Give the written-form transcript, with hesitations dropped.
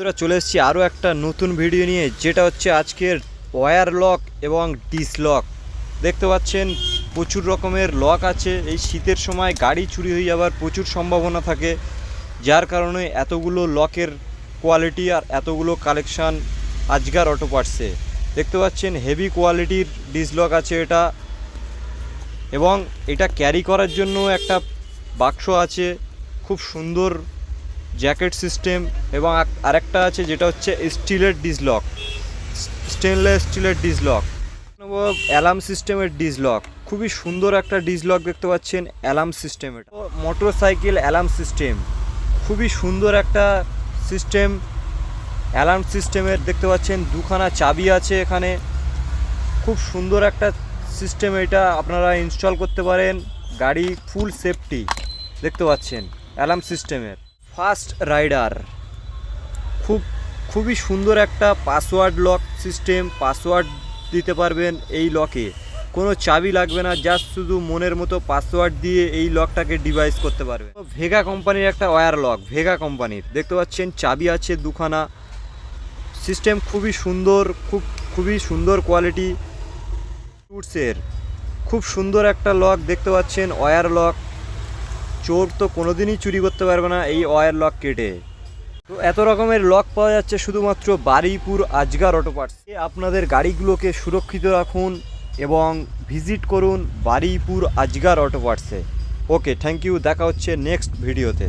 বন্ধুরা চলে এসেছি আরও একটা নতুন ভিডিও নিয়ে, যেটা হচ্ছে আজকের ওয়্যার লক এবং ডিস লক। দেখতে পাচ্ছেন প্রচুর রকমের লক আছে। এই শীতের সময় গাড়ি চুরি হয়ে যাওয়ার প্রচুর সম্ভাবনা থাকে, যার কারণে এতগুলো লকের কোয়ালিটি আর এতগুলো কালেকশান আজগার অটো পার্টসে। দেখতে পাচ্ছেন হেভি কোয়ালিটির ডিস লক আছে এটা, এবং এটা ক্যারি করার জন্য একটা বাক্স আছে, খুব সুন্দর জ্যাকেট সিস্টেম। এবং আরেকটা আছে যেটা হচ্ছে স্টিলের ডিসলক, স্টেনলেস স্টিলের ডিসলক, অ্যালার্ম সিস্টেমের ডিসলক। খুবই সুন্দর একটা ডিসলক দেখতে পাচ্ছেন, অ্যালার্ম সিস্টেম। এটা মোটরসাইকেল অ্যালার্ম সিস্টেম, খুবই সুন্দর একটা সিস্টেম অ্যালার্ম সিস্টেমের। দেখতে পাচ্ছেন দুখানা চাবি আছে এখানে, খুব সুন্দর একটা সিস্টেম। এটা আপনারা ইনস্টল করতে পারেন, গাড়ি ফুল সেফটি। দেখতে পাচ্ছেন অ্যালার্ম সিস্টেমের ফাস্ট রাইডার, খুবই সুন্দর একটা পাসওয়ার্ড লক সিস্টেম। পাসওয়ার্ড দিতে পারবেন এই লকে, কোনো চাবি লাগবে না, জাস্ট শুধু মনের মতো পাসওয়ার্ড দিয়ে এই লকটাকে ডিভাইস করতে পারবেন। ভেগা কোম্পানির একটা ওয়্যার লক, ভেগা কোম্পানির। দেখতে পাচ্ছেন চাবি আছে দুখানা, সিস্টেম খুবই সুন্দর, খুবই সুন্দর কোয়ালিটি। টুটসের খুব সুন্দর একটা লক দেখতে পাচ্ছেন, ওয়্যার লক। চোর তো কোনোদিনই চুরি করতে পারবে না এই ওয়্যার লক কেটে। তো এত রকমের লক পাওয়া যাচ্ছে শুধুমাত্র বারুইপুর আজগার অটো পার্টস। আপনাদের গাড়িগুলোকে সুরক্ষিত রাখুন এবং ভিজিট করুন বারুইপুর আজগার অটো পার্টসে। ওকে, থ্যাংক ইউ, দেখা হচ্ছে নেক্সট ভিডিওতে।